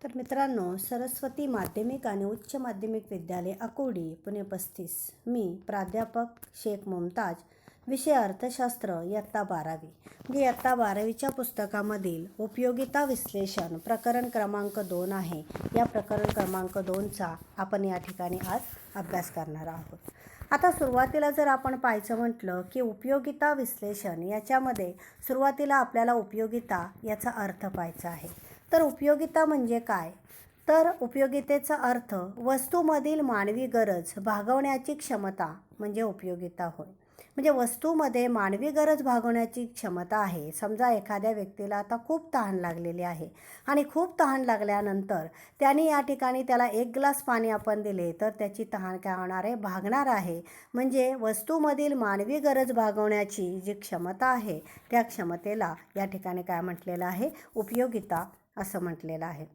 तर मित्रांनो, सरस्वती माध्यमिक आणि उच्च माध्यमिक विद्यालय अकोडी पुणे 35. मी प्राध्यापक शेख मुमताज, विषय अर्थशास्त्र, इयत्ता 12वी. म्हणजे इयत्ता 12वीच्या पुस्तकामधील उपयोगिता विश्लेषण प्रकरण क्रमांक 2 आहे. या प्रकरण क्रमांक 2चा आपण या ठिकाणी आज अभ्यास करणार आहोत. आता सुरुवातीला जर आपण पाहायचं म्हटलं की उपयोगिता विश्लेषण याच्यामध्ये सुरुवातीला आपल्याला उपयोगिता याचा अर्थ पाहायचा आहे. तर उपयोगिता म्हणजे काय? तर उपयोगितेचा अर्थ वस्तूमधील मानवी गरज भागवण्याची क्षमता म्हणजे उपयोगिता होय. म्हणजे वस्तूमध्ये मानवी गरज भागवण्याची क्षमता आहे. समजा एखाद्या व्यक्तीला आता खूप तहान लागलेली आहे आणि खूप तहान लागल्यानंतर त्याने या ठिकाणी त्याला 1 ग्लास पाणी आपण दिले तर त्याची तहान काय होणार आहे? भागणार आहे. म्हणजे वस्तूमधील मानवी गरज भागवण्याची जी क्षमता आहे त्या क्षमतेला या ठिकाणी काय म्हटलेलं आहे? उपयोगिता असं म्हटलेलं आहे.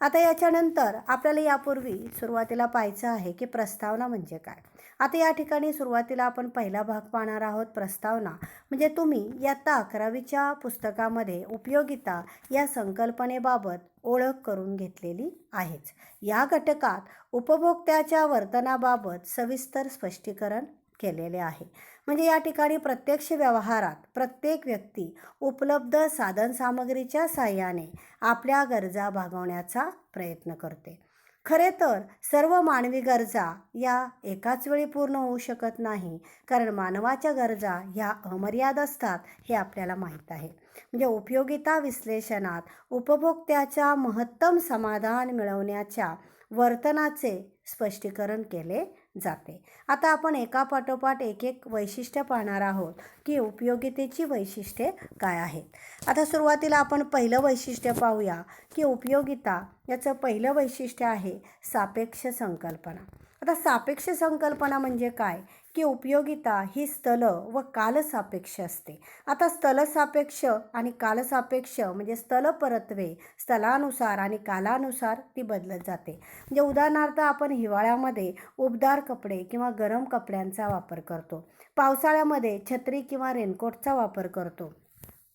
आता याच्यानंतर आपल्याला यापूर्वी सुरुवातीला पाहायचं आहे की प्रस्तावना म्हणजे काय. आता या ठिकाणी सुरुवातीला आपण पहिला भाग पाहणार आहोत. प्रस्तावना म्हणजे तुम्ही इयत्ता 11वीच्या पुस्तकामध्ये उपयोगिता या संकल्पनेबाबत ओळख करून घेतलेली आहेच. या घटकात उपभोक्त्याच्या वर्तनाबाबत सविस्तर स्पष्टीकरण केलेले आहे. म्हणजे या ठिकाणी प्रत्यक्ष व्यवहारात प्रत्येक व्यक्ती उपलब्ध साधनसामग्रीच्या साहाय्याने आपल्या गरजा भागवण्याचा प्रयत्न करते. खरे तर सर्व मानवी गरजा या एकाच वेळी पूर्ण होऊ शकत नाही, कारण मानवाच्या गरजा ह्या अमर्याद असतात हे आपल्याला माहीत आहे. म्हणजे उपयोगिता विश्लेषणात उपभोक्त्याच्या महत्तम समाधान मिळवण्याच्या वर्तनाचे स्पष्टीकरण केले जाते. आता आपण एकापाठोपाठ एक वैशिष्ट्य पाहणार आहोत की उपयोगितेची वैशिष्ट्ये काय आहेत. आता सुरुवातीला आपण पहिलं वैशिष्ट्य पाहूया की उपयोगिता याचं पहिलं वैशिष्ट्य आहे सापेक्ष संकल्पना. आता सापेक्ष संकल्पना म्हणजे काय की उपयोगिता ही स्थल व कालसापेक्ष असते. आता स्थलसापेक्ष आणि कालसापेक्ष म्हणजे स्थलपरत्वे स्थलानुसार आणि कालानुसार ती बदलत जाते. म्हणजे उदाहरणार्थ आपण हिवाळ्यामध्ये उबदार कपडे किंवा गरम कपड्यांचा वापर करतो. पावसाळ्यामध्ये छत्री किंवा रेनकोटचा वापर करतो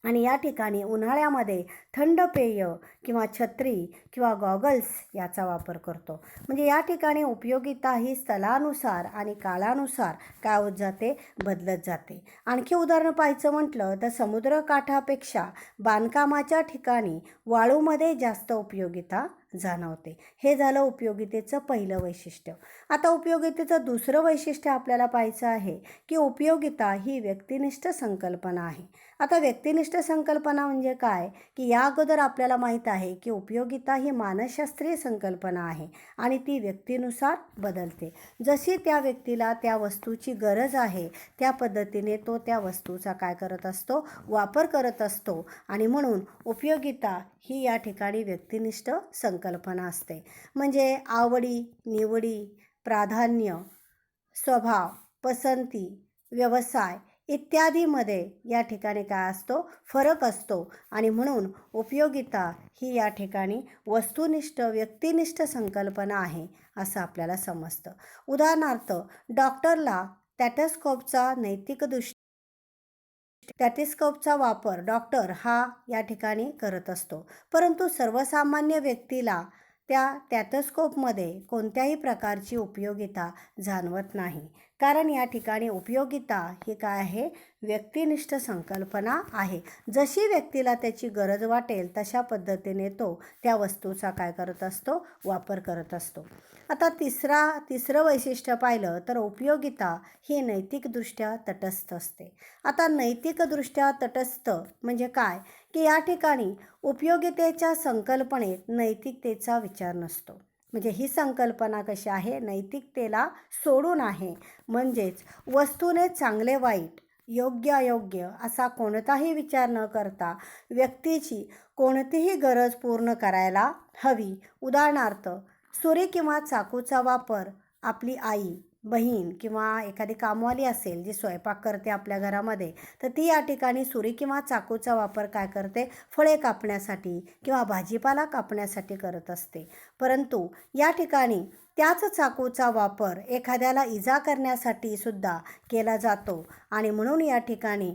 आणि या ठिकाणी उन्हाळ्यामध्ये थंड पेय किंवा छत्री किंवा गॉगल्स याचा वापर करतो. म्हणजे या ठिकाणी उपयोगिता ही स्थलानुसार आणि काळानुसार काय होत जाते? बदलत जाते. आणखी उदाहरण पाहायचं म्हटलं तर समुद्रकाठापेक्षा बांधकामाच्या ठिकाणी वाळूमध्ये जास्त उपयोगिता जाणवते. हे झालं उपयोगितेचं पहिलं वैशिष्ट्य. आता उपयोगितेचं दुसरं वैशिष्ट्य आपल्याला पाहायचं आहे की उपयोगिता ही व्यक्तिनिष्ठ संकल्पना आहे. आता व्यक्तिनिष्ठ संकल्पना म्हणजे काय की या अगोदर आपल्याला माहीत आहे की उपयोगिता ही मानसशास्त्रीय संकल्पना आहे आणि ती व्यक्तीनुसार बदलते. जशी त्या व्यक्तीला त्या वस्तूची गरज आहे त्या पद्धतीने तो त्या वस्तूचा काय करत असतो? वापर करत असतो. आणि म्हणून उपयोगिता ही या ठिकाणी व्यक्तिनिष्ठ संकल्पना असते. म्हणजे आवडी निवडी, प्राधान्य, स्वभाव, पसंती, व्यवसाय इत्यादीमध्ये या ठिकाणी काय असतो? फरक असतो. आणि म्हणून उपयोगिता ही या ठिकाणी वस्तुनिष्ठ व्यक्तिनिष्ठ संकल्पना आहे असं आपल्याला समजतं. उदाहरणार्थ डॉक्टरला स्टॅथिस्कोपचा वापर डॉक्टर हा या ठिकाणी करत असतो, परंतु सर्वसामान्य व्यक्तीला त्या स्टॅथोस्कोपमध्ये कोणत्याही प्रकारची उपयोगिता जाणवत नाही, कारण या ठिकाणी उपयोगिता ही काय आहे? व्यक्तिनिष्ठ संकल्पना आहे. जशी व्यक्तीला त्याची गरज वाटेल तशा पद्धतीने तो त्या वस्तूचा काय करत असतो? वापर करत असतो. आता तिसरं वैशिष्ट्य पाहिलं तर उपयोगिता ही नैतिकदृष्ट्या तटस्थ असते. आता नैतिकदृष्ट्या तटस्थ म्हणजे काय की या ठिकाणी उपयोगितेच्या संकल्पनेत नैतिकतेचा विचार नसतो. म्हणजे ही संकल्पना कशी आहे? नैतिकतेला सोडून आहे. म्हणजेच वस्तूने चांगले वाईट, योग्य अयोग्य असा कोणताही विचार न करता व्यक्तीची कोणतीही गरज पूर्ण करायला हवी. उदाहरणार्थ सुरी किंवा चाकूचा वापर आपली आई, बहीण किंवा एखादी कामवाली असेल जी स्वयंपाक करते आपल्या घरामध्ये, तर ती या ठिकाणी सुरी किंवा चाकूचा वापर काय करते? फळे कापण्यासाठी किंवा भाजीपाला कापण्यासाठी करत असते. परंतु या ठिकाणी त्याच चाकूचा वापर एखाद्याला इजा करण्यासाठी सुद्धा केला जातो. आणि म्हणून या ठिकाणी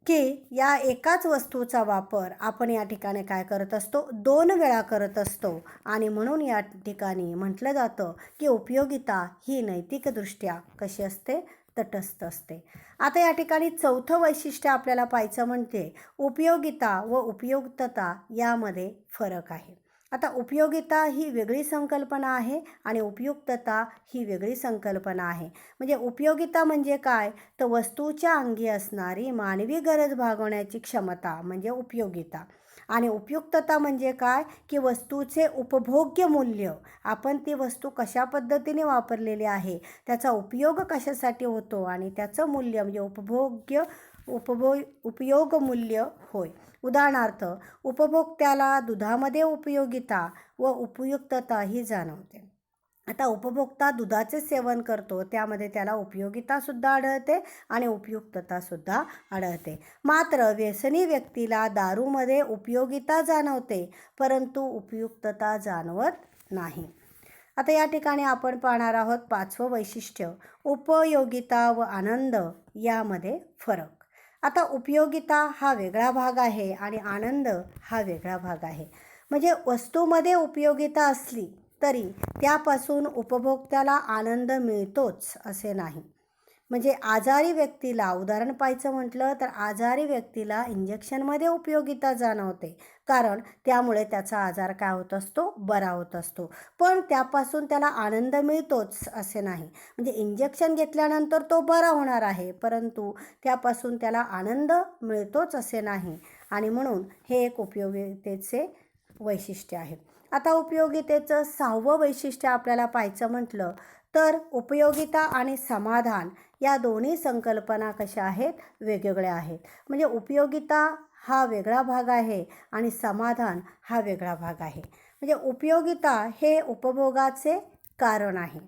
की या एकाच वस्तूचा वापर आपण या ठिकाणी काय करत असतो, 2 वेळा करत असतो. आणि म्हणून या ठिकाणी म्हटलं जातं की उपयोगिता ही नैतिकदृष्ट्या कशी असते, तटस्थ असते. आता या ठिकाणी चौथं वैशिष्ट्य आपल्याला पाहायचं म्हणजे उपयोगिता व उपयुक्तता यामध्ये फरक आहे. आता उपयोगिता ही वेगळी संकल्पना आहे आणि उपयुक्तता ही वेगळी संकल्पना आहे. म्हणजे उपयोगिता म्हणजे काय, तर वस्तूच्या अंगी असणारी मानवी गरज भागवण्याची क्षमता म्हणजे उपयोगिता. आणि उपयुक्तता म्हणजे काय, की वस्तूचे उपभोग्य मूल्य, आपण ती वस्तू कशा पद्धतीने वापरलेली आहे, त्याचा उपयोग कशासाठी होतो आणि त्याचं मूल्य म्हणजे उपयोग मूल्य होय. उदाहरणार्थ, उपभोक्त्याला दुधामध्ये उपयोगिता व उपयुक्तता ही जाणवते. आता उपभोक्ता दुधाचे सेवन करतो, त्यामध्ये त्याला उपयोगितासुद्धा आढळते आणि उपयुक्ततासुद्धा आढळते. मात्र व्यसनी व्यक्तीला दारूमध्ये उपयोगिता जाणवते, परंतु उपयुक्तता जाणवत नाही. आता या ठिकाणी आपण पाहणार आहोत 5वं वैशिष्ट्य, उपयोगिता व आनंद यामध्ये फरक. आता उपयोगिता हा वेगळा भाग आहे आणि आनंद हा वेगळा भाग आहे. म्हणजे वस्तूमध्ये उपयोगिता असली तरी त्यापासून उपभोक्त्याला आनंद मिळतोच असे नाही. म्हणजे आजारी व्यक्तीला उदाहरण पाहायचं म्हटलं तर आजारी व्यक्तीला इंजेक्शनमध्ये उपयोगिता जाणवते, कारण त्यामुळे त्याचा आजार काय होत असतो, बरा होत असतो. पण त्यापासून त्याला आनंद मिळतोच असे नाही. म्हणजे इंजेक्शन घेतल्यानंतर तो बरा होणार आहे, परंतु त्यापासून त्याला आनंद मिळतोच असे नाही. आणि म्हणून हे एक उपयोगितेचे वैशिष्ट्य आहे. आता उपयोगितेचं 6वं वैशिष्ट्य आपल्याला पाहायचं म्हटलं तर उपयोगिता आणि समाधान या दोन्ही संकल्पना कशा आहेत, वेगवेगळ्या आहेत. म्हणजे उपयोगिता हा वेगळा भाग आहे आणि समाधान हा वेगळा भाग आहे. म्हणजे उपयोगिता हे उपभोगाचे कारण आहे,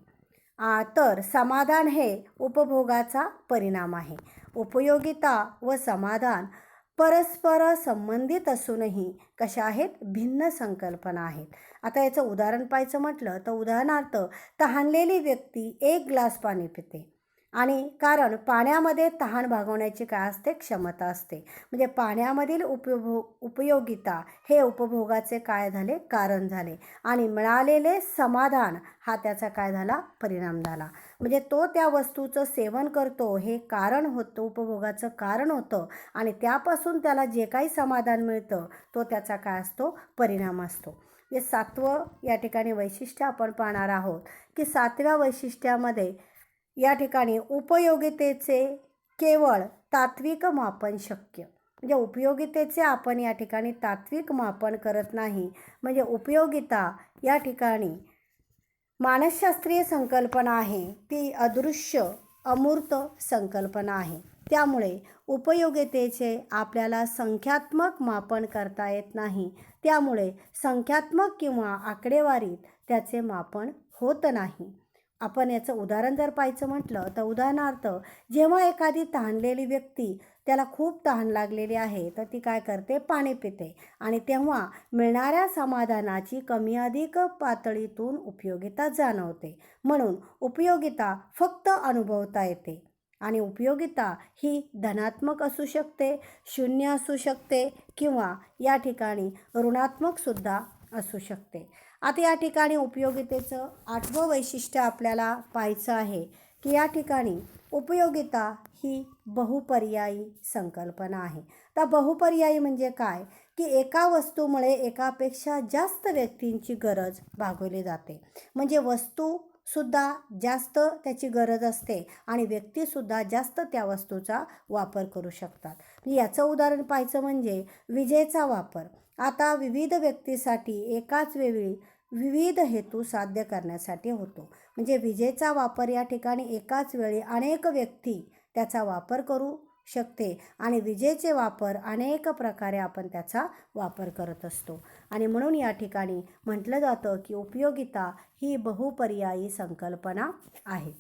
तर समाधान हे उपभोगाचा परिणाम आहे. उपयोगिता व समाधान परस्पर संबंधित असूनही कशा आहेत, भिन्न संकल्पना आहेत. आता याचं उदाहरण पाहायचं म्हटलं तर उदाहरणार्थ, तहानलेली व्यक्ती 1 ग्लास पाणी पिते आणि कारण पाण्यामध्ये तहान भागवण्याची काय असते, क्षमता असते. म्हणजे पाण्यामधील उपयोगिता हे उपभोगाचे काय झाले, कारण झाले आणि मिळालेले समाधान हा त्याचा काय झाला, परिणाम झाला. म्हणजे तो त्या वस्तूचं सेवन करतो हे कारण होतं, उपभोगाचं कारण होतं आणि त्यापासून त्याला जे काही समाधान मिळतं तो त्याचा काय असतो, परिणाम असतो. हे 7वं या ठिकाणी वैशिष्ट्य आपण पाहणार आहोत की 7व्या वैशिष्ट्यामध्ये या ठिकाणी उपयोगितेचे केवळ तात्विक मापन शक्य. म्हणजे उपयोगितेचे आपण या ठिकाणी तात्विक मापन करत नाही. म्हणजे उपयोगिता या ठिकाणी मानसशास्त्रीय संकल्पना आहे, ती अदृश्य अमूर्त संकल्पना आहे. त्यामुळे उपयोगितेचे आपल्याला संख्यात्मक मापन करता येत नाही. त्यामुळे संख्यात्मक किंवा आकडेवारीत त्याचे मापन होत नाही. आपण याचं उदाहरण जर पाहायचं म्हटलं तर उदाहरणार्थ, जेव्हा एखादी तहानलेली व्यक्ती, त्याला खूप तहान लागलेली आहे, तर ती काय करते, पाणी पिते आणि तेव्हा मिळणाऱ्या समाधानाची कमी अधिक पातळीतून उपयोगिता जाणवते. म्हणून उपयोगिता फक्त अनुभवता येते आणि उपयोगिता ही धनात्मक असू शकते, शून्य असू शकते किंवा या ठिकाणी ऋणात्मकसुद्धा असू शकते. आता या ठिकाणी उपयोगितेचं 8वं वैशिष्ट्य आपल्याला पाहायचं आहे की या ठिकाणी उपयोगिता ही बहुपर्यायी संकल्पना आहे. तर बहुपर्यायी म्हणजे काय, की एका वस्तूमुळे एकापेक्षा जास्त व्यक्तींची गरज भागवली जाते. म्हणजे वस्तूसुद्धा जास्त त्याची गरज असते आणि व्यक्तीसुद्धा जास्त त्या वस्तूचा वापर करू शकतात. याचं उदाहरण पाहायचं म्हणजे विजेचा वापर. आता विविध व्यक्तीसाठी एकाच वेळी विविध हेतू साध्य करण्यासाठी होतो. म्हणजे विजेचा वापर या ठिकाणी एकाच वेळी अनेक व्यक्ती त्याचा वापर करू शकते आणि विजेचे वापर अनेक प्रकारे आपण त्याचा वापर करत असतो. आणि म्हणून या ठिकाणी म्हटलं जातं की उपयोगिता ही बहुपर्यायी संकल्पना आहे.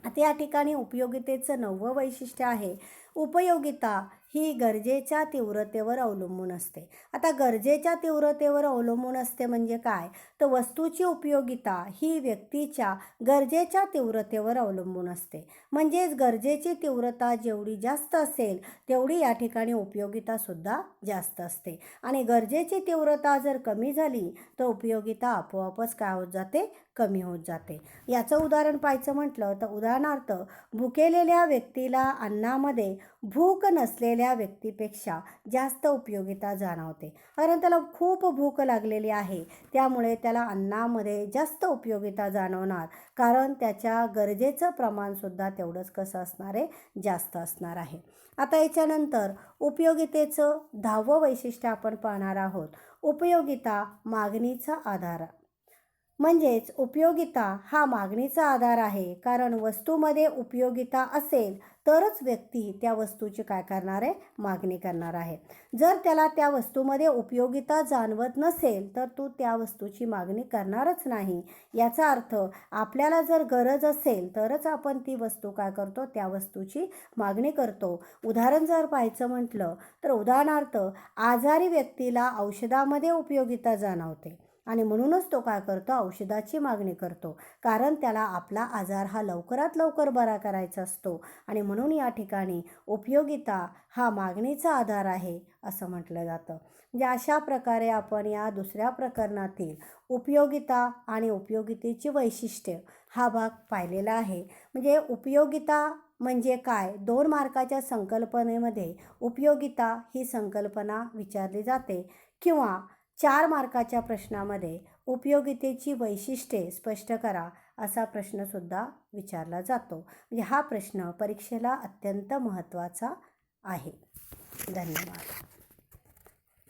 आता या ठिकाणी उपयोगितेचं 9वं वैशिष्ट्य आहे, उपयोगिता ही गरजेच्या तीव्रतेवर अवलंबून असते. आता गरजेच्या तीव्रतेवर अवलंबून असते म्हणजे काय? तर वस्तूची उपयोगिता ही व्यक्तीच्या गरजेच्या तीव्रतेवर अवलंबून असते. म्हणजेच गरजेची तीव्रता जेवढी जास्त असेल तेवढी या ठिकाणी उपयोगितासुद्धा जास्त असते. आणि गरजेची तीव्रता जर कमी झाली तर उपयोगिता आपोआपच काय होत जाते? कमी होत जाते. याचं उदाहरण पाहायचं म्हटलं तर उदाहरणार्थ भुकेलेल्या व्यक्तीला अन्नामध्ये भूक नसलेल्या व्यक्तीपेक्षा जास्त उपयोगिता जाणवते. कारण त्याला खूप भूक लागलेली आहे, त्यामुळे त्याला अन्नामध्ये जास्त उपयोगिता जाणवणार, कारण त्याच्या गरजेचं प्रमाणसुद्धा तेवढंच कसं असणार आहे? जास्त असणार आहे. आता याच्यानंतर उपयोगितेचं 10वं वैशिष्ट्य आपण पाहणार आहोत. उपयोगिता मागणीचा आधार. म्हणजेच उपयोगिता हा मागणीचा आधार आहे, कारण वस्तूमध्ये उपयोगिता असेल तरच व्यक्ती त्या वस्तूची काय करणार आहे? मागणी करणार आहे. जर त्याला त्या वस्तूमध्ये उपयोगिता जाणवत नसेल तर तो त्या वस्तूची मागणी करणारच नाही. याचा अर्थ आपल्याला जर गरज असेल तरच आपण ती वस्तू काय करतो? त्या वस्तूची मागणी करतो. उदाहरण जर पाहायचं म्हटलं तर उदाहरणार्थ आजारी व्यक्तीला औषधामध्ये उपयोगिता जाणवते आणि म्हणूनच तो काय करतो? औषधाची मागणी करतो, कारण त्याला आपला आजार हा लवकरात लवकर बरा करायचा असतो. आणि म्हणून या ठिकाणी उपयोगिता हा मागणीचा आधार आहे असं म्हटलं जातं. म्हणजे अशा प्रकारे आपण या दुसऱ्या प्रकरणातील उपयोगिता आणि उपयोगितेची वैशिष्ट्य हा भाग पाहिलेला आहे. म्हणजे उपयोगिता म्हणजे काय? 2 मार्काच्या संकल्पनेमध्ये उपयोगिता ही संकल्पना विचारली जाते, किंवा 4 मार्काच्या प्रश्नामध्ये उपयोगितेची वैशिष्ट्ये स्पष्ट करा असा प्रश्नसुद्धा विचारला जातो. म्हणजे हा प्रश्न परीक्षेला अत्यंत महत्त्वाचा आहे. धन्यवाद.